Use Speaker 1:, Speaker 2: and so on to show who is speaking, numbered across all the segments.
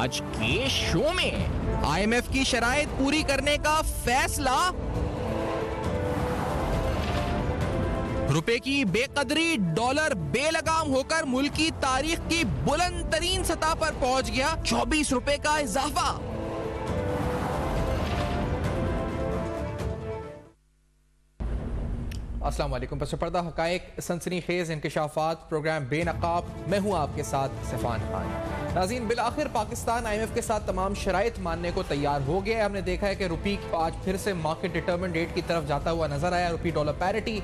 Speaker 1: आज के शो में IMF की शराइत पूरी करने का फैसला, रुपए की बेकदरी, डॉलर बेलगाम होकर मुल्क की तारीख की बुलंद तरीन सतह पर पहुंच गया, 24 रुपए का इजाफा। अस्सलाम वालेकुम। पस पर्दा हकायक, सनसनीखेज इंकशाफात, प्रोग्राम बेनकाब। मैं हूं आपके साथ सफान खान। नाज़रीन, बिलाखिर पाकिस्तान IMF के साथ तमाम शराइत मानने को तैयार हो गया। हमने देखा है कि रुपी आज फिर से मार्केट डिटर्मिन्ड रेट की तरफ जाता हुआ नजर आया। रुपी डॉलर पैरिटी,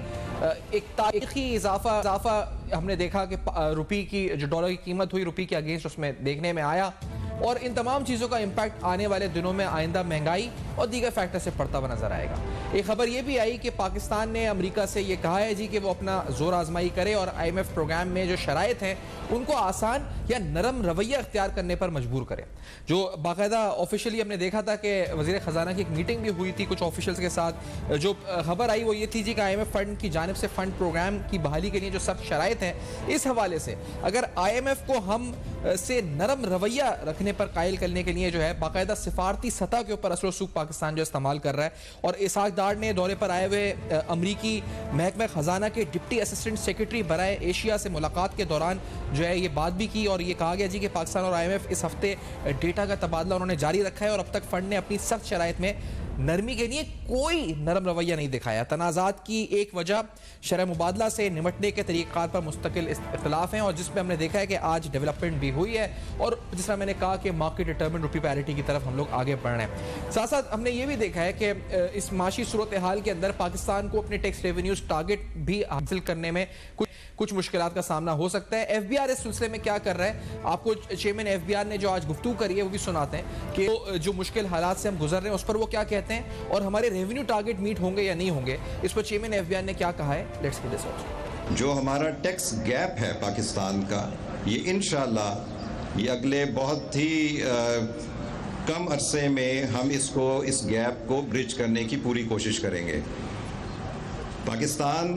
Speaker 1: एक तारीखी इजाफा हमने देखा कि रुपी की जो डॉलर की कीमत हुई रुपी के अगेंस्ट, उसमें देखने में आया। और इन तमाम चीज़ों का इम्पैक्ट आने वाले दिनों में आइंदा महंगाई और दीगर फैक्टर से पड़ता हुआ नजर आएगा। एक खबर यह भी आई कि पाकिस्तान ने अमेरिका से ये कहा है जी कि वो अपना जोर आजमाई करे और IMF प्रोग्राम में जो शराइत हैं उनको आसान या नरम रवैया अख्तियार करने पर मजबूर करे। जो बाकायदा ऑफिशियली हमने देखा था कि वज़ीर ख़जाना की एक मीटिंग भी हुई थी कुछ ऑफिशियल्स के साथ। जो खबर आई वो ये थी जी कि IMF फंड की जानिब से फंड प्रोग्राम की बहाली के लिए जो सख्त शराइत हैं, इस हवाले से अगर IMF को हम से नरम रवैया रखने पर कायल करने के लिए जो है बाकायदा सिफारती सतह के ऊपर असर सूख पाकिस्तान जो इस्तेमाल कर रहा है। और इसाक डार ने दौरे पर आए हुए अमरीकी महकमा खजाना के डिप्टी असिस्टेंट सेक्रेटरी बराए एशिया से मुलाकात के दौरान जो है ये बात भी की और ये कहा गया जी कि पाकिस्तान और IMF इस हफ्ते डेटा का तबादला उन्होंने जारी रखा है और अब तक फंड ने अपनी सख्त शराइत में नरमी के लिए कोई नरम रवैया नहीं दिखाया। तनाज़ात की एक वजह शरह मुबादला से निमटने के तरीक़ार पर मुस्तकिल इख्तिलाफ हैं और जिसमें हमने देखा है कि आज डेवलपमेंट भी हुई है और जिस तरह मैंने कहा कि मार्केट डिटर्मिन्ड रुपी पैरिटी की तरफ हम लोग आगे बढ़ रहे हैं। साथ साथ हमने ये भी देखा है कि इस माशी सूरत हाल के अंदर पाकिस्तान को अपने टैक्स रेवेन्यूज टारगेट भी हासिल करने में कुछ मुश्किलात का सामना हो सकता है। FBR इस सिलसिले में क्या कर रहा है, आपको चेयरमैन FBR ने जो आज गुफ्तगू करी है वो भी सुनाते हैं कि जो मुश्किल हालात से हम गुजर रहे हैं उस पर वो क्या कहते हैं और हमारे रेवेन्यू टारगेट मीट होंगे या नहीं होंगे, इस पर चेयरमैन FBR ने क्या कहा है। Let's see this out.
Speaker 2: जो हमारा टैक्स गैप है पाकिस्तान का, ये इंशाल्लाह ये अगले बहुत ही कम अरसे में हम इस गैप को ब्रिज करने की पूरी कोशिश करेंगे। पाकिस्तान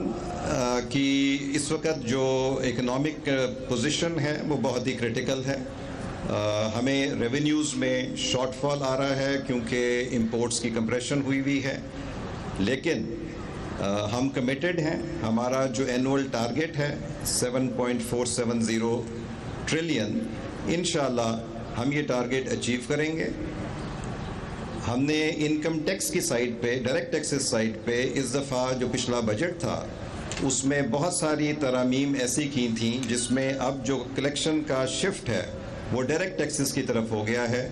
Speaker 2: की इस वक्त जो इकोनॉमिक पोजीशन है वो बहुत ही क्रिटिकल है। हमें रेवेन्यूज़ में शॉर्टफॉल आ रहा है क्योंकि इंपोर्ट्स की कंप्रेशन हुई है, लेकिन हम कमिटेड हैं। हमारा जो एनुअल टारगेट है 7.470 ट्रिलियन, इंशाल्लाह हम ये टारगेट अचीव करेंगे। हमने इनकम टैक्स की साइड पे, डायरेक्ट टैक्सेस साइड पे इस दफ़ा जो पिछला बजट था उसमें बहुत सारी तरामीम ऐसी की थी जिसमें अब जो कलेक्शन का शिफ्ट है वो डायरेक्ट टैक्सेस की तरफ हो गया है।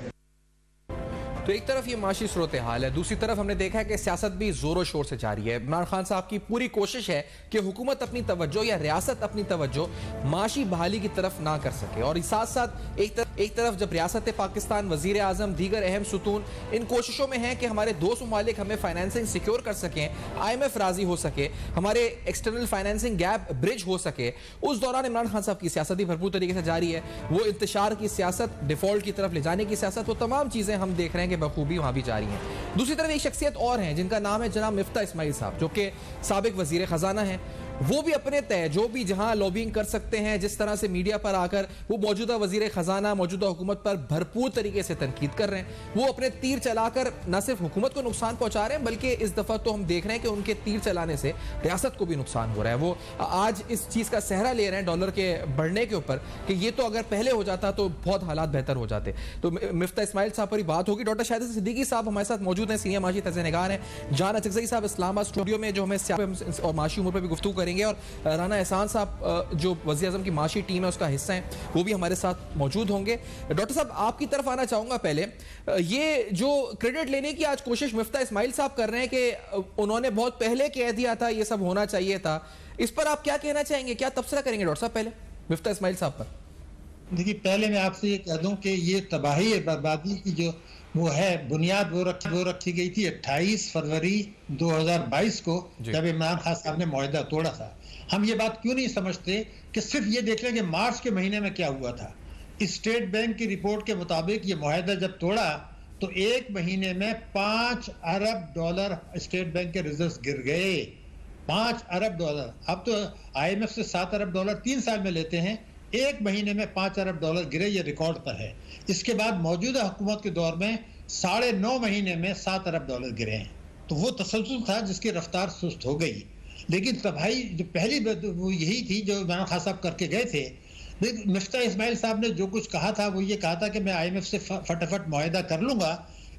Speaker 1: तो एक तरफ ये माशी सूरत हाल है, दूसरी तरफ हमने देखा है कि सियासत भी जोरों शोर से जारी है। इमरान खान साहब की पूरी कोशिश है कि हुकूमत अपनी तवज्जो या रियासत अपनी तवज्जो माशी बहाली की तरफ ना कर सके और साथ साथ एक तरफ जब रियासत पाकिस्तान, वजीर आजम, दीगर अहम सुतून इन कोशिशों में हैं कि हमारे दोस्त ममालिक हमें फाइनेंसिंग सिक्योर कर सकें, IMF राजी हो सके, हमारे एक्सटर्नल फाइनेंसिंग गैप ब्रिज हो सके, उस दौरान इमरान खान साहब की सियासत भी भरपूर तरीके से जारी है। वो इंतशार की सियासत, डिफॉल्ट की तरफ ले जाने की सियासत, वो तमाम चीजें हम देख रहे हैं कि बखूबी वहां भी जारी हैं। दूसरी तरफ एक शख्सियत और है जिनका नाम है जनाब मिफ्ता इस्माइल साहब, जो कि साबिक वजीर खजाना है। वो भी अपने तय जो भी जहां लॉबिंग कर सकते हैं, जिस तरह से मीडिया पर आकर वो मौजूदा वजीर खजाना, मौजूदा हुकूमत पर भरपूर तरीके से तनकीद कर रहे हैं। वो अपने तीर चलाकर न सिर्फ हुकूमत को नुकसान पहुंचा रहे हैं बल्कि इस दफा तो हम देख रहे हैं कि उनके तीर चलाने से रियासत को भी नुकसान हो रहा है। वो आज इस चीज का सहरा ले रहे हैं डॉलर के बढ़ने के ऊपर कि ये तो अगर पहले हो जाता तो बहुत हालात बेहतर हो जाते। तो मिफ्ता इस्माइल साहब पर बात होगी। डॉक्टर शाहिद सिद्दीकी साहब हमारे साथ मौजूद हैं, सीनियर माशी तज़्ज़ियानिगार हैं। जान अचकज़ई साहब इस्लामाबाद स्टूडियो में जो हमें और माशी उमूर पर भी गुफ्तगू करेंगे और राना एहसान साहब जो वज़ीर आज़म की माशी टीम है उसका हिस्सा है, वो भी हमारे साथ मौजूद होंगे। डॉक्टर साहब आपकी तरफ आना चाहूँगा। पहले ये जो क्रेडिट लेने की आज कोशिश मिफ्ता इस्माइल साहब कर रहे हैं कि उन्होंने बहुत पहले कह दिया था ये सब होना चाहिए था, इस पर आप क्या कहना चाहेंगे, क्या तबसरा करेंगे डॉक्टर साहब पहले मिफ्ता इस्माइल साहब पर?
Speaker 3: देखिए, पहले मैं आपसे ये कह दूं कि ये तबाही बर्बादी की जो वो है बुनियाद वो रखी गई थी 28 फरवरी 2022 को, जब इमरान खान साहब ने मुआहदा तोड़ा था। हम ये बात क्यों नहीं समझते कि सिर्फ ये देख लें कि मार्च के महीने में क्या हुआ था। स्टेट बैंक की रिपोर्ट के मुताबिक ये मुआहदा जब तोड़ा तो एक महीने में $5 अरब स्टेट बैंक के रिजर्व गिर गए। $5 अरब। अब तो IMF से $7 अरब 3 साल में लेते हैं, एक महीने में $5 अरब गिरे, ये रिकॉर्ड पर है। इसके बाद मौजूदा हुकूमत के दौर में 9.5 महीने में $7 अरब गिरे हैं। तो वो तसलसल था जिसकी रफ्तार सुस्त हो गई। लेकिन तबाही जो पहली वो यही थी जो इमरान खान साहब करके गए थे। मिफ्ता इस्माइल साहब ने जो कुछ कहा था वो ये कहा था कि मैं IMF से फटाफट मुआहदा कर लूंगा,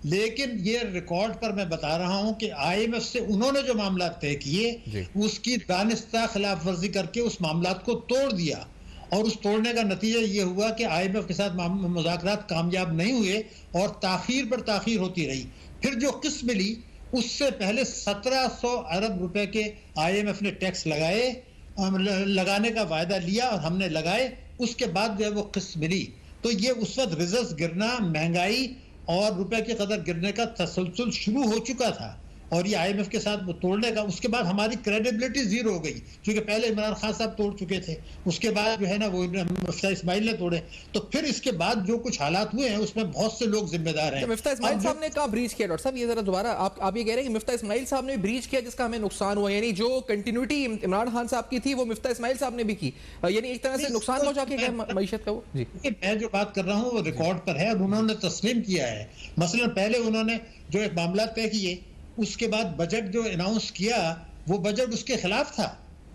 Speaker 3: लेकिन ये रिकॉर्ड पर मैं बता रहा हूं कि IMF से उन्होंने जो मामला तय किए उसकी दानिस्ता खिलाफ वर्जी करके उस मामला को तोड़ दिया, और उस तोड़ने का नतीजा ये हुआ कि IMF के साथ मुज़ाकरात कामयाब नहीं हुए और ताखीर पर ताखीर होती रही। फिर जो किस्त मिली उससे पहले 1700 अरब रुपए के IMF ने टैक्स लगाने का वायदा लिया और हमने लगाए। उसके बाद जो है वो किस्त मिली। तो ये उस वक्त रिजर्व गिरना, महंगाई और रुपए की कदर गिरने का तसलसल शुरू हो चुका था, और ये IMF के साथ वो तोड़ने का, उसके बाद हमारी क्रेडिबिलिटी जीरो हो गई, क्योंकि पहले इमरान खान साहब तोड़ चुके थे, उसके बाद जो है ना वो मिफ्ता इस्माइल ने तोड़े। तो फिर इसके बाद जो कुछ हालात हुए हैं उसमें बहुत से लोग जिम्मेदार हैं।
Speaker 1: तो मिफ्ता इस्माइल साहब ने कहा ब्रीच किया? डॉक्टर साहब ये जरा दोबारा आप ये कह रहे हैं कि मिफ्ता इस्माइल साहब ने ब्रीच किया जिसका हमें नुकसान हुआ, यानी जो कंटिन्यूटी इमरान खान साहब की थी वो मिफ्ता इस्माइल साहब ने भी की, यानी एक तरह से नुकसान पहुंचा के गए मईशत का वो? जी,
Speaker 3: मैं जो बात कर रहा हूँ वो रिकॉर्ड पर है और उन्होंने तस्लीम किया है। मसलन पहले उन्होंने जो एक मामला तय किए, उसके बाद बजट जो अनाउंस किया वो बजट उसके खिलाफ था।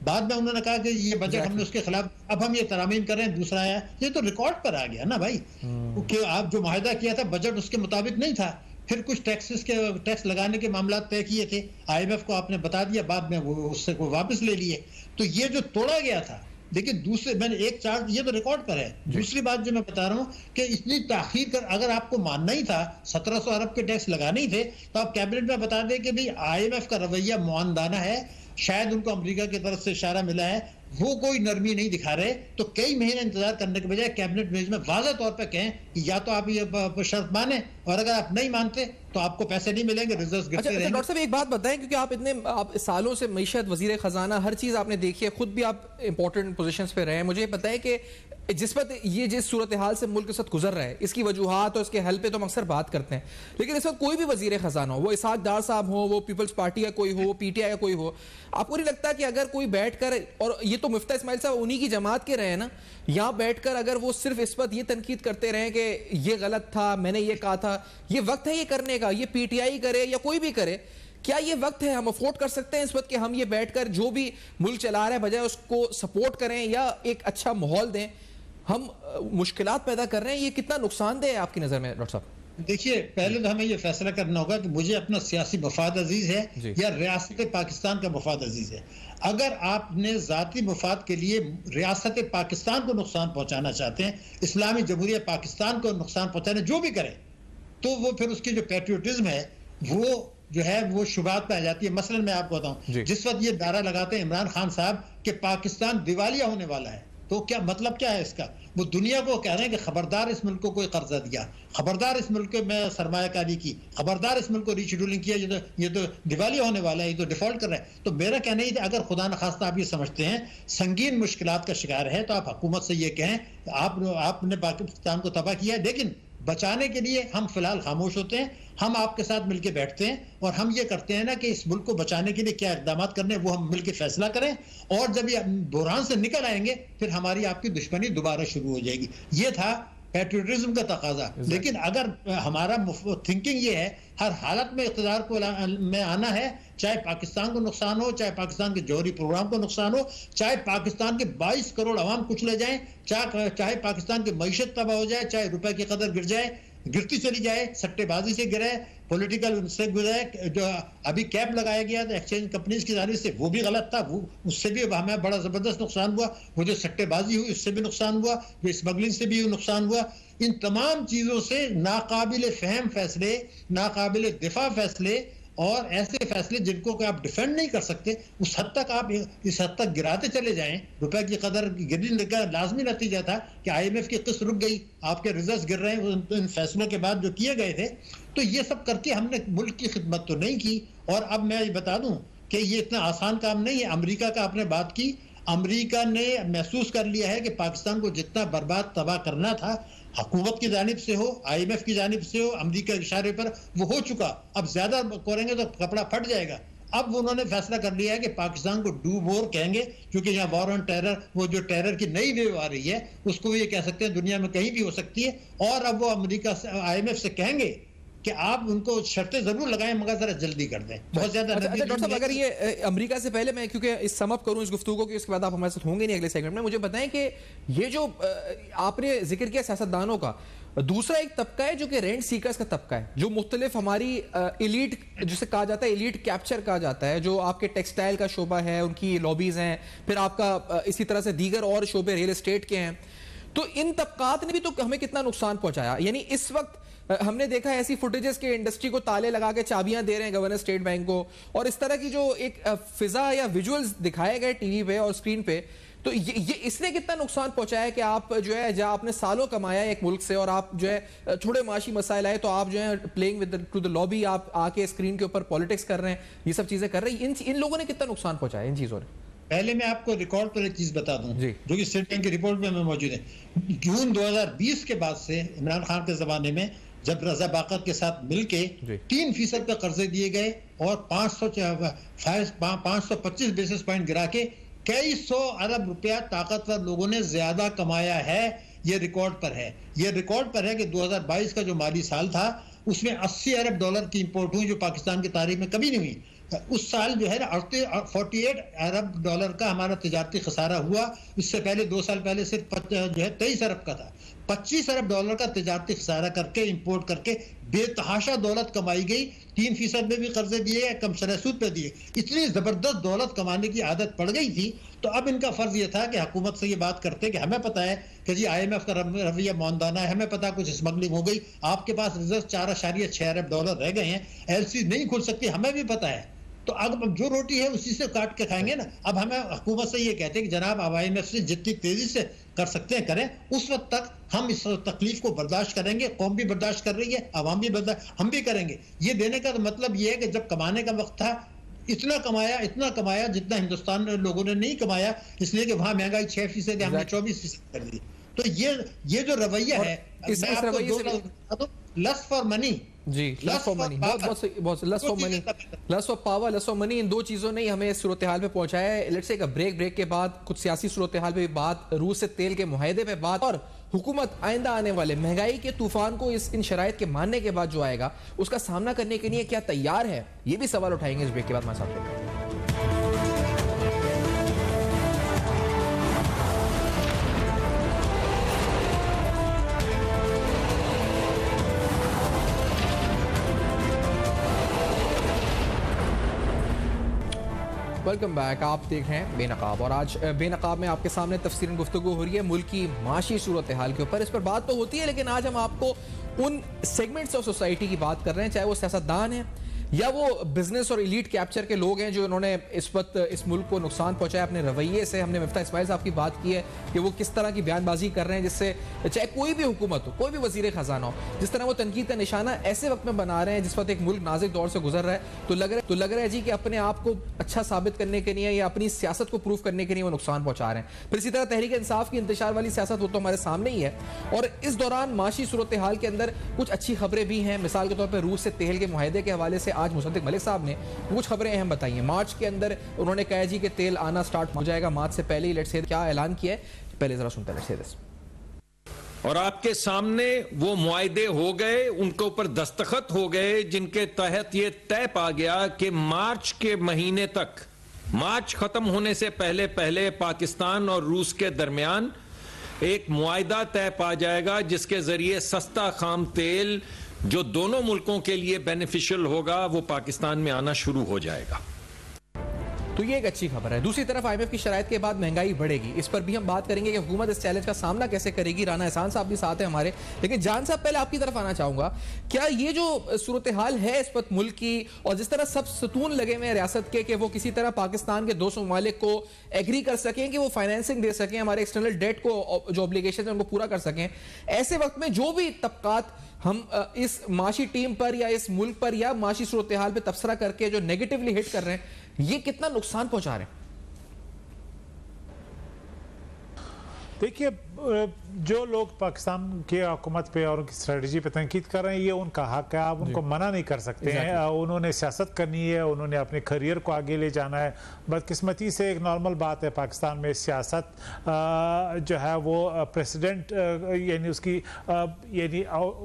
Speaker 3: बाद में उन्होंने कहा कि ये बजट हमने उसके खिलाफ, अब हम ये तरामीम कर रहे हैं, दूसरा आया। ये तो रिकॉर्ड पर आ गया ना भाई, कि आप जो माहिदा किया था बजट उसके मुताबिक नहीं था। फिर कुछ टैक्स लगाने के मामला तय किए थे, IMF को आपने बता दिया, बाद में वो उससे को वापस ले लिए। तो ये जो तोड़ा गया था। लेकिन दूसरे, मैंने एक चार्ट, ये तो रिकॉर्ड पर है। दूसरी बात जो मैं बता रहा हूँ कि इतनी ताखीर कर, अगर आपको मानना ही था 1700 अरब के टैक्स लगाने ही थे, तो आप कैबिनेट में बता दें कि भाई IMF का रवैया मुआंदाना है, शायद उनको अमेरिका की तरफ से इशारा मिला है, वो कोई नरमी नहीं दिखा रहे। तो कई महीने इंतजार करने के बजाय कैबिनेट में वाज़ेह तौर पर कहें कि या तो आप ये शर्त माने, और अगर आप नहीं मानते तो आपको पैसे नहीं मिलेंगे, रिजर्व गिरते रहेंगे।
Speaker 1: डॉक्टर साहब एक बात बताएं, क्योंकि आप सालों से मईशत, वजीर खजाना, हर चीज़ आपने देखी है, खुद भी आप इंपॉर्टेंट पोजीशंस पे रहे हैं। मुझे बताएं कि जिस वक्त ये जिस सूरत हाल से मुल्क के साथ गुजर रहा है, इसकी वजूहात और इसके हल पे तो हम अक्सर बात करते हैं, लेकिन इस वक्त कोई भी वजीर खजाना हो, वो इसहाक डार साहब हो, वो पीपल्स पार्टी का कोई हो, वो PTI का कोई हो, आपको नहीं लगता कि अगर कोई बैठकर, और ये तो मिफ्ता इस्माइल साहब उन्हीं की जमात के रहे हैं ना, यहाँ बैठकर अगर वो सिर्फ इस वक्त ये तनकीद करते रहे कि ये गलत था, मैंने ये कहा था, ये वक्त है ये करने का, ये PTI करे या कोई भी करे, क्या ये वक्त है, हम अफोर्ड कर सकते हैं इस वक्त कि हम ये बैठकर जो भी मुल्क चला रहा है बजाय उसको सपोर्ट करें या एक अच्छा माहौल दें? हम मुश्किलात पैदा कर रहे हैं, ये कितना नुकसानदेह है आपकी नजर में डॉक्टर साहब?
Speaker 3: देखिए, पहले तो हमें ये फैसला करना होगा कि मुझे अपना सियासी मफाद अजीज है या रियासत पाकिस्तान का मफाद अजीज है। अगर आपने ज़ाती मफाद के लिए रियासत पाकिस्तान को नुकसान पहुंचाना चाहते हैं, इस्लामी जमहूरिया पाकिस्तान को नुकसान पहुंचाने जो भी करें, तो वो फिर उसकी जो पैट्रियोटिज्म है वो जो है वो शुबात पे आ जाती है। मसलन मैं आपको बताऊं, जिस वक्त ये नारा लगाते हैं इमरान खान साहब कि पाकिस्तान दिवालिया होने वाला है, तो क्या मतलब क्या है इसका? वो दुनिया को कह रहे हैं कि खबरदार इस मुल्क को कोई कर्जा दिया, खबरदार इस मुल्क में सरमायाकारी की, खबरदार इस मुल्क को रीशेड्यूलिंग किया, ये तो दिवालिया होने वाला है, ये तो डिफॉल्ट कर रहा है। तो मेरा कहना ही, अगर खुदा न खास्ता आप ये समझते हैं संगीन मुश्किलात का शिकार है, तो आप हुकूमत से ये कहें आपने पाकिस्तान को तबाह किया है, लेकिन बचाने के लिए हम फिलहाल खामोश होते हैं, हम आपके साथ मिलकर बैठते हैं और हम ये करते हैं ना कि इस मुल्क को बचाने के लिए क्या इकदाम करने वो हम मिलकर फैसला करें, और जब ये बुरहान से निकल आएंगे फिर हमारी आपकी दुश्मनी दोबारा शुरू हो जाएगी। ये था पैट्रियोटिज्म का तकाजा। लेकिन अगर हमारा थिंकिंग ये है हर हालत में इक़्तिदार को में आना है, चाहे पाकिस्तान को नुकसान हो, चाहे पाकिस्तान के जौहरी प्रोग्राम को नुकसान हो, चाहे पाकिस्तान के 22 करोड़ अवाम कुचले जाएं, चाहे पाकिस्तान की मईशत तबाह हो जाए, चाहे रुपए की कदर गिर जाए, गिरती चली जाए, सट्टेबाजी से गिरे, पॉलिटिकल से गुजरे। जो अभी कैप लगाया गया था एक्सचेंज कंपनीज की जानिब से, वो भी गलत था, वो उससे भी हमें बड़ा जबरदस्त नुकसान हुआ। वो जो सट्टेबाजी हुई उससे भी नुकसान हुआ, जो स्मगलिंग से भी नुकसान हुआ। इन तमाम चीज़ों से नाकाबिल फ़हम फैसले, नाकाबिल दिफा फैसले और ऐसे फैसले जिनको कि आप डिफेंड नहीं कर सकते, उस हद तक आप इस हद तक गिराते चले जाएं। रुपए की कदर गिरने का लाजमी नतीजा था कि IMF की किस्त रुक गई, आपके रिजर्व गिर रहे हैं इन फैसलों के बाद जो किए गए थे। तो ये सब करके हमने मुल्क की खिदमत तो नहीं की। और अब मैं ये बता दूं कि ये इतना आसान काम नहीं है। अमेरिका का आपने बात की, अमेरिका ने महसूस कर लिया है कि पाकिस्तान को जितना बर्बाद तबाह करना था, हुकूमत की जानिब से हो, IMF की जानिब से हो, अमेरिका के इशारे पर वो हो चुका। अब ज्यादा करेंगे तो कपड़ा फट जाएगा। अब उन्होंने फैसला कर लिया है कि पाकिस्तान को डू वॉर कहेंगे, क्योंकि यहाँ वॉर ऑन टेरर, वो जो टेरर की नई वेव आ रही है उसको ये कह सकते हैं, दुनिया में कहीं भी हो सकती है। और अब वो अमेरिका से, IMF से कहेंगे कि आप उनको शर्तें जरूर लगाएं मगर जरा जल्दी कर दें, बहुत ज्यादा।
Speaker 1: अच्छा डॉक्टर साहब, अगर ये अमेरिका से पहले मैं क्योंकि इस सम अप करूं इस गुफ्तगू को कि उसके बाद आप हमारे साथ होंगे नहीं अगले सेगमेंट में, मुझे बताएं कि ये जो आपने जिक्र किया सियासतदानों का, दूसरा एक तबका है जो कि रेंट सीकर्स का तबका है, जो मुख्तलिफ हमारी एलीट, जिसे कहा जाता है एलीट कैप्चर कहा जाता है, जो आपके टेक्सटाइल का शोबा है, उनकी लॉबीज हैं, फिर आपका इसी तरह से दीगर और शोबे रियल एस्टेट के हैं। तो इन तबकात ने भी तो हमें कितना नुकसान पहुंचाया। यानी इस वक्त हमने देखा है ऐसी फुटेजेस के इंडस्ट्री को ताले लगा के चाबियां दे रहे हैं गवर्नर स्टेट बैंक को, और इस तरह की जो एक फिजा या विजुअल्स दिखाए गए टीवी पे और स्क्रीन पे, तो ये इसने कितना नुकसान पहुंचाया है कि आप जो है जहां आपने सालों कमाया एक मुल्क से और आप जो है थोड़े माशी मसाइल आए तो आप जो है playing with two the lobby, आप आके स्क्रीन के ऊपर पॉलिटिक्स कर रहे हैं, ये सब चीजें कर रहे हैं, इन लोगों ने कितना नुकसान पहुंचाया इन चीजों ने?
Speaker 3: पहले मैं आपको रिकॉर्ड पर एक चीज बता दूं जो कि स्टेट बैंक की रिपोर्ट में मौजूद है। जून 2020 के बाद से इमरान खान के जमाने में जब रजा बाकत के साथ मिलके 3% का कर्जे दिए गए और 525 बेसिस पॉइंट गिरा के कई 100 अरब रुपया ताकतवर लोगों ने ज्यादा कमाया है। ये रिकॉर्ड पर है, ये रिकॉर्ड पर है कि 2022 का जो माली साल था उसमें 80 अरब डॉलर की इंपोर्ट हुई, जो पाकिस्तान की तारीख में कभी नहीं हुई। उस साल जो है 48 अरब डॉलर का हमारा तिजारती खसारा हुआ। इससे पहले 2 साल पहले सिर्फ जो है 23 अरब का था। 25 अरब डॉलर का तिजारती खसारा करके, इंपोर्ट करके बेतहाशा दौलत कमाई गई। 3% में भी कर्जे दिए, कम शरह-ए-सूद पे दिए। इतनी जबरदस्त दौलत कमाने की आदत पड़ गई थी, तो अब इनका फर्ज यह था कि हुकूमत से ये बात करते कि हमें पता है कि जी IMF का रवैया मौनदाना है, हमें पता कुछ स्मगलिंग हो गई, आपके पास रिजर्व 4.6 अरब डॉलर रह गए हैं, LC नहीं खुल सकती, हमें भी पता है, तो अब जो रोटी है उसी से काट के खाएंगे ना। अब हमें हुकूमत से ये कहते हैं कि जनाब आप IMF से जितनी तेजी से कर सकते हैं करें, उस वक्त तक हम इस तकलीफ को बर्दाश्त करेंगे। कौम भी बर्दाश्त कर रही है, आवाम भी बर्दाश्त, हम भी करेंगे। ये देने का तो मतलब ये है कि जब कमाने का वक्त था इतना कमाया जितना हिंदुस्तान में लोगों ने नहीं कमाया, इसलिए कि वहां महंगाई 6% हमने 24% कर दी। तो ये जो रवैया है,
Speaker 1: इस रवैये से
Speaker 3: लस्ट फॉर मनी,
Speaker 1: जी, लस्ट फॉर मनी, बहुत lust for money, lust for power, lust for money, इन दो चीजों ने हमें इस सूरत हाल पे पहुंचाया है। लेट्स टेक अ ब्रेक के बाद कुछ सियासी सूरत हाल पे भी बात, रूस से तेल के मुआहदे पे बात, और हुकूमत आइंदा आने वाले महंगाई के तूफान को इन शराइत के मानने के बाद जो आएगा उसका सामना करने के लिए क्या तैयार है, ये भी सवाल उठाएंगे इस ब्रेक के बाद हमारे साथ। वेलकम बैक, आप देख रहे हैं बेनकाब, और आज बेनकाब में आपके सामने तफसीलन गुफ्तगू हो रही है मुल्क की माशी सूरत हाल के ऊपर। इस पर बात तो होती है, लेकिन आज हम आपको उन सेगमेंट्स ऑफ सोसाइटी की बात कर रहे हैं, चाहे वो सियासतदान है या वो बिजनेस और एलीट कैप्चर के लोग हैं, जो इन्होंने इस वक्त इस मुल्क को नुकसान पहुंचाया अपने रवैये से। हमने मिफ्ता इस्माइल साहब की बात की है कि वो किस तरह की बयानबाजी कर रहे हैं, जिससे चाहे कोई भी हुकूमत हो, कोई भी वजीर खजाना हो, जिस तरह वो तनकीद का निशाना ऐसे वक्त में बना रहे हैं जिस वक्त एक मुल्क नाजुक दौर से गुजर रहा है, तो लग रहा है जी कि अपने आप को अच्छा साबित करने के लिए या अपनी सियासत को प्रूव करने के लिए वो नुकसान पहुंचा रहे हैं। फिर इसी तरह तहरीक इंसाफ की इंतशार वाली सियासत, वो तो हमारे सामने ही है, और इस दौरान माशी सूरत हाल के अंदर कुछ अच्छी खबरें भी हैं। मिसाल के तौर पर रूस से तेल के मुआहदे के हवाले से आज मुसद्दिक मलिक साहब ने कुछ खबरें अहम बताई हैं। मार्च के अंदर उन्होंने कहा जी कि तेल आना स्टार्ट हो जाएगा मार्च से पहले ही। लेट्स से क्या ऐलान किया है, पहले जरा सुनते हैं। लेट्स से
Speaker 4: और आपके सामने वो मुआहदे हो गए, उनके ऊपर दस्तखत हो गए, जिनके तहत ये तय पा गया कि मार्च के महीने तक, मार्च खत्म होने से पहले पहले पाकिस्तान और रूस के दरमियान एक मुआहदा तय पा जाएगा, जिसके जरिए सस्ता खाम तेल जो दोनों मुल्कों के लिए बेनिफिशियल होगा वो पाकिस्तान में आना शुरू हो जाएगा।
Speaker 1: तो ये एक अच्छी खबर है। दूसरी तरफ IMF की शराइत के बाद महंगाई बढ़ेगी, इस पर भी हम बात करेंगे कि हुकूमत इस चैलेंज का सामना कैसे करेगी। राना एहसान साहब भी साथ हैं हमारे, लेकिन जान साहब पहले आपकी तरफ आना चाहूंगा। क्या ये जो सूरत हाल है इस वक्त मुल्क की, और जिस तरह सब सतून लगे हुए हैं रियासत के कि वो किसी तरह पाकिस्तान के 200 ममालिक को एग्री कर सकें कि वो फाइनेंसिंग दे सकें, हमारे एक्सटर्नल डेट को जो ऑब्लिगेशन है उनको पूरा कर सकें, ऐसे वक्त में जो भी तबकात हम इस माशी टीम पर या इस मुल्क पर या माशी सूरत हाल पर तबसरा करके जो नेगेटिवली हिट कर रहे हैं, ये कितना नुकसान पहुंचा रहे हैं?
Speaker 5: देखिए, जो लोग पाकिस्तान की हुकूमत पे और उनकी स्ट्रेटजी पे तनकीद कर रहे हैं, ये उनका हक है, आप उनको मना नहीं कर सकते हैं। उन्होंने सियासत करनी है, उन्होंने अपने करियर को आगे ले जाना है। बदकिस्मती से एक नॉर्मल बात है पाकिस्तान में सियासत जो है वो प्रेसिडेंट यानी उसकी यानी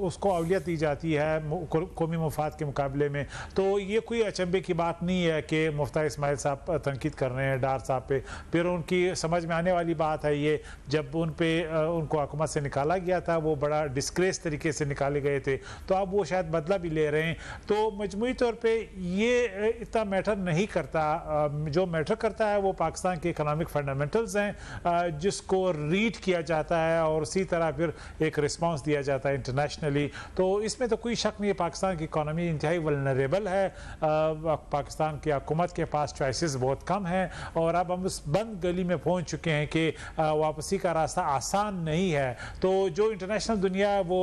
Speaker 5: उसको अवलियत दी जाती है कौमी मुफाद के मुकाबले में। तो ये कोई अचंभे की बात नहीं है कि मुफ्ता इस्माइल साहब तनकीद कर रहे हैं डार साहब पे। फिर उनकी समझ में आने वाली बात है ये, जब उनको हुकूमत से निकाला गया था, वो बड़ा डिस्ग्रेस तरीके से निकाले गए थे, तो अब वो शायद बदला भी ले रहे हैं। तो मजमूई तौर पे ये इतना मैटर नहीं करता। जो मैटर करता है वो पाकिस्तान के इकोनॉमिक फंडामेंटल्स हैं, जिसको रीड किया जाता है और उसी तरह फिर एक रिस्पांस दिया जाता है इंटरनेशनली। तो इसमें तो कोई शक नहीं है, पाकिस्तान की इकोनॉमी इंतहाई वल्नरेबल है। पाकिस्तान की हुकूमत के पास चॉइसेस बहुत कम हैं और अब हम उस बंद गली में पहुंच चुके हैं कि वापसी का रास्ता आसान नहीं है। तो जो इंटरनेशनल दुनिया है वो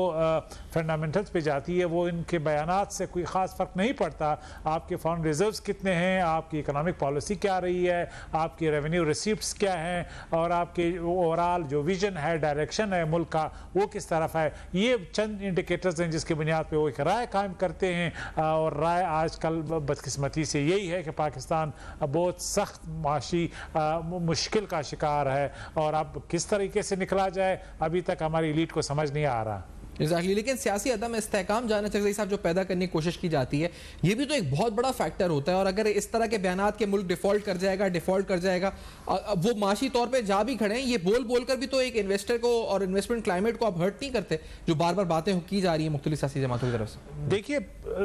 Speaker 5: फंडामेंटल्स पे जाती है, वो इनके बयानात से कोई ख़ास फ़र्क नहीं पड़ता। आपके फॉरेन रिजर्व्स कितने हैं, आपकी इकोनॉमिक पॉलिसी क्या रही है, आपकी रेवेन्यू रिसीप्ट्स क्या हैं और आपके ओवरऑल जो विजन है, डायरेक्शन है मुल्क का, वो किस तरफ है। ये चंद इंडिकेटर्स हैं जिसकी बुनियाद पर वो एक राय कायम करते हैं। और राय आजकल बदकिस्मती से यही है कि पाकिस्तान बहुत सख्त माशी मुश्किल का शिकार है और अब किस तरीके से निकला जाए अभी तक हमारी लीड को समझ नहीं आ रहा।
Speaker 1: एग्जैक्टली, लेकिन सियासी अदम इस्तेहकाम जाना चकज़ई साहब जो पैदा करने की कोशिश की जाती है, ये भी तो एक बहुत बड़ा फैक्टर होता है। और अगर इस तरह के बयानात के मुल्क डिफॉल्ट कर जाएगा, वो माशी तौर पे जा भी खड़े हैं, ये बोल बोल कर भी तो एक इन्वेस्टर को और इन्वेस्टमेंट क्लाइमेट को आप हर्ट नहीं करते, जो बार बार बातें की जा रही है मुख्तलिफ सियासी जमातों की तरफ से।
Speaker 5: देखिए,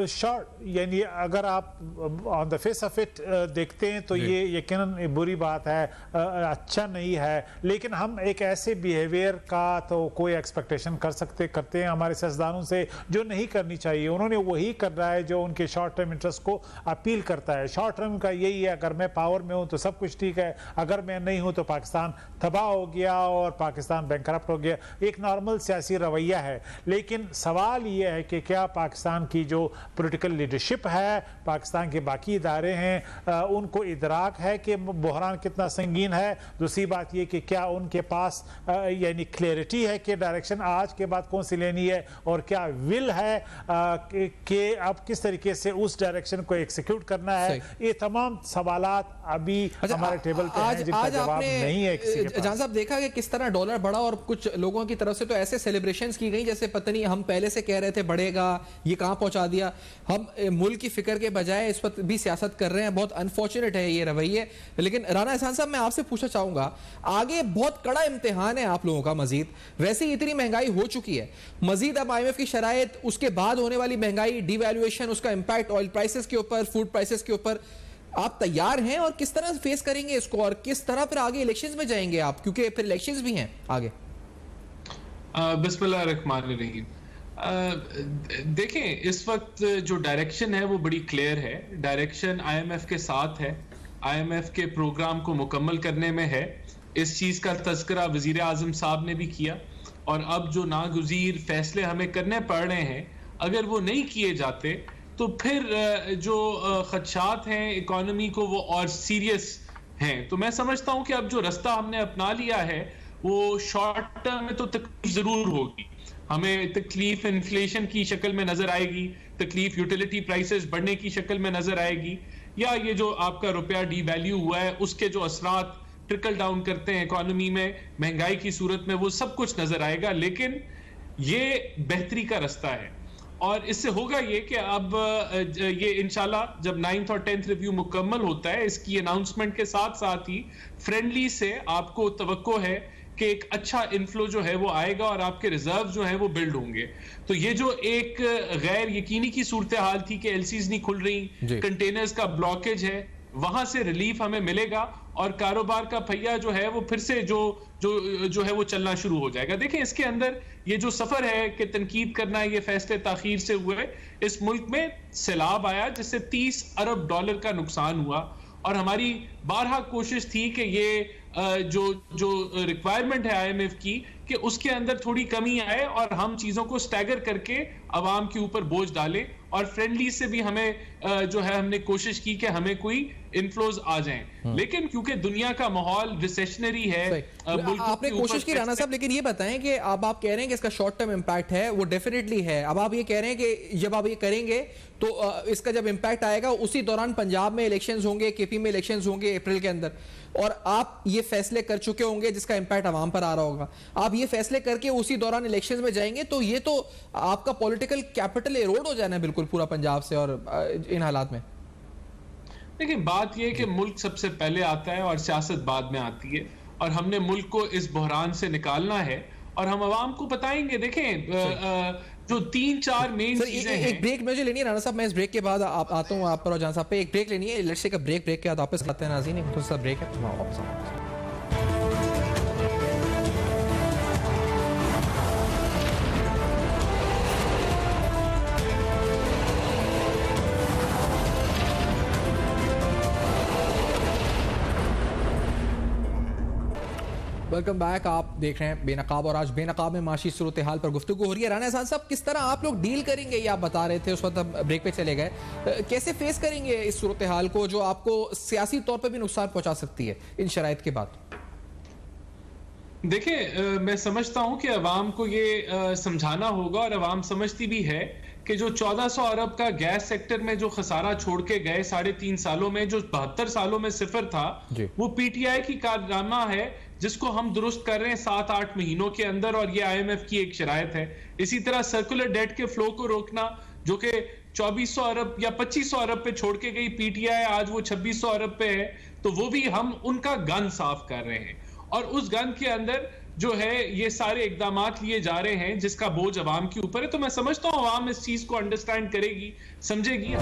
Speaker 5: शॉर्ट यानी अगर आप on the face of it देखते हैं तो ये यकीनन बुरी बात है, अच्छा नहीं है। लेकिन हम एक ऐसे बिहेवियर का तो कोई एक्सपेक्टेशन करते हैं हमारे सियासतदानों से जो नहीं करनी चाहिए। उन्होंने वही कर रहा है जो उनके शॉर्ट टर्म इंटरेस्ट को अपील करता है। शॉर्ट टर्म का यही है, अगर मैं पावर में हूं तो सब कुछ ठीक है, अगर मैं नहीं हूं तो पाकिस्तान तबाह हो गया और पाकिस्तान बैंकरप्ट हो गया। एक नॉर्मल सियासी रवैया है। लेकिन सवाल यह है कि क्या पाकिस्तान की जो पॉलिटिकल लीडरशिप है, पाकिस्तान के बाकी इदारे हैं, उनको इदराक है कि बहरान कितना संगीन है। दूसरी बात यह कि क्या उनके पास यानी क्लैरिटी है कि डायरेक्शन आज के बाद कौन सी लेनी है और क्या विल है कि अब किस तरीके से उस डायरेक्शन को एग्जीक्यूट करना है। ये तमाम सवालात अभी हमारे टेबल पे हैं जिनका जवाब नहीं है किसी के पास।
Speaker 1: जान साहब, देखा कि किस तरह डॉलर बढ़ा और कुछ लोगों की तरफ से तो ऐसे सेलिब्रेशंस की गई जैसे पता नहीं हम पहले से कह रहे थे बढ़ेगा, ये कहां पहुंचा दिया। हम मुल्क की फिक्र के बजाय इस वक्त भी सियासत कर रहे हैं। बहुत अनफॉर्चुनेट है ये रवैये। लेकिन राना एहसान साहब, मैं आपसे पूछना चाहूंगा, आगे बहुत कड़ा इम्तिहान है आप लोगों का। मजीद वैसे ही इतनी महंगाई हो चुकी है, मजीद अब IMF की शराइत, उसके बाद होने वाली महंगाई, डिवैल्यूएशन, उसका इंपैक्ट ऑयल प्राइसेस के ऊपर, फूड प्राइसेस के ऊपर, आप तैयार हैं और किस तरह फेस करेंगे इसको और किस तरह फिर आगे इलेक्शंस में जाएंगे आप, क्योंकि फिर इलेक्शंस भी हैं आगे।
Speaker 6: बिस्मिल्लाह रहमान रहीम। देखें, इस वक्त जो डायरेक्शन है वो बड़ी क्लियर है। डायरेक्शन IMF के साथ है, IMF के प्रोग्राम को मुकम्मल करने में है। इस चीज का तज़किरा वजीर आज़म साहब ने भी किया और अब जो नागुज़ीर फैसले हमें करने पड़ रहे हैं, अगर वो नहीं किए जाते तो फिर जो खदशात हैं इकोनॉमी को वो और सीरियस हैं। तो मैं समझता हूं कि अब जो रास्ता हमने अपना लिया है वो शॉर्ट टर्म में तो तकलीफ जरूर होगी। हमें तकलीफ इन्फ्लेशन की शक्ल में नजर आएगी, तकलीफ यूटिलिटी प्राइसेस बढ़ने की शक्ल में नजर आएगी, या ये जो आपका रुपया डीवैल्यू हुआ है उसके जो असरात ट्रिकल डाउन करते हैं इकोनॉमी में, महंगाई की सूरत में, वो सब कुछ नजर आएगा। लेकिन ये बेहतरी का रास्ता है और इससे होगा ये कि अब ये इंशाल्लाह जब 9th और 10th रिव्यू मुकम्मल होता है, इसकी अनाउंसमेंट के साथ साथ ही फ्रेंडली से आपको तवक्को है कि एक अच्छा इनफ्लो जो है वो आएगा और आपके रिजर्व जो है वो बिल्ड होंगे। तो ये जो एक गैर यकीनी की सूरत हाल थी कि एलसीज नहीं खुल रही, कंटेनर्स का ब्लॉकेज है, वहां से रिलीफ हमें मिलेगा और कारोबार का पहिया जो है वो फिर से जो है वो चलना शुरू हो जाएगा। देखें, इसके अंदर ये जो सफर है कि तनकीद करना है, ये फैसले ताखीर से हुए। इस मुल्क में सैलाब आया जिससे $30 अरब का नुकसान हुआ और हमारी बारहा कोशिश थी कि ये जो रिक्वायरमेंट है IMF की कि उसके अंदर थोड़ी कमी आए और हम चीजों को स्टैगर करके अवाम के ऊपर बोझ डालें, और फ्रेंडली से भी हमें जो है हमने कोशिश की कि हमें कोई इनफ्लोज आ जाएं, लेकिन क्योंकि दुनिया का माहौल रिसेशनरी है,
Speaker 1: आपने कोशिश की राणा साहब, लेकिन ये बताएं कि अब आप कह रहे हैं कि इसका शॉर्ट टर्म इंपैक्ट है, वो डेफिनेटली है। अब आप ये कह रहे हैं कि जब आप ये करेंगे तो इसका जब इंपैक्ट आएगा उसी दौरान पंजाब में इलेक्शंस होंगे, केपी में इलेक्शंस होंगे अप्रैल के अंदर, और आप ये फैसले कर चुके होंगे जिसका इंपैक्ट आवाम पर आ रहा होगा। आप ये फैसले करके उसी दौरान इलेक्शंस में जाएंगे तो ये तो आपका पॉलिटिकल कैपिटल एरोड हो जाना है बिल्कुल पूरा पंजाब से, और इन हालात में।
Speaker 6: लेकिन बात यह है कि मुल्क सबसे पहले आता है और सियासत बाद में आती है, और हमने मुल्क को इस बहरान से निकालना है और हम आवाम को बताएंगे। देखें जो 3-4 मेन चीजें हैं।
Speaker 1: एक ब्रेक मुझे लेनी है राणा साहब, मैं इस ब्रेक के बाद आता हूँ आप पर और जान साहब पे। एक ब्रेक लेनी है, लेट्स टेक अ ब्रेक के बाद वापस आते हैं नाज़रीन। एक दूसरा ब्रेक है तो वापस आते हैं। Welcome back. आप देख रहे हैं बेनकाब, और आज बेनकाब में माशी सूरत हाल पर गुफ्तगू हो रही है। राणा एहसान साहब, किस तरह आप लोग डील करेंगे, ये आप बता रहे थे उस वक्त, ब्रेक पे चले गए, कैसे फेस करेंगे इस सूरत हाल को जो आपको सियासी तौर पर भी नुकसान पहुंचा सकती है इन शराइत के बाद?
Speaker 6: देखिए, मैं समझता हूं कि अवाम को ये समझाना होगा, और अवाम समझती भी है कि जो 1400 अरब का गैस सेक्टर में जो खसारा छोड़ के गए 3.5 सालों में, जो 72 सालों में सिफर था, वो पीटीआई की कारनामा है जिसको हम दुरुस्त कर रहे हैं 7-8 महीनों के अंदर, और ये आईएमएफ की एक शरायत है। इसी तरह सर्कुलर डेट के फ्लो को रोकना, जो कि 2400 अरब या 2500 अरब पे छोड़ के गई पीटीआई, आज वो 2600 अरब पे है, तो वो भी हम उनका गन साफ कर रहे हैं, और उस गन के अंदर जो है ये सारे इकदामात लिए जा रहे हैं जिसका बोझ अवाम के ऊपर है। तो मैं समझता हूँ अवाम इस चीज को अंडरस्टैंड करेगी, समझेगी।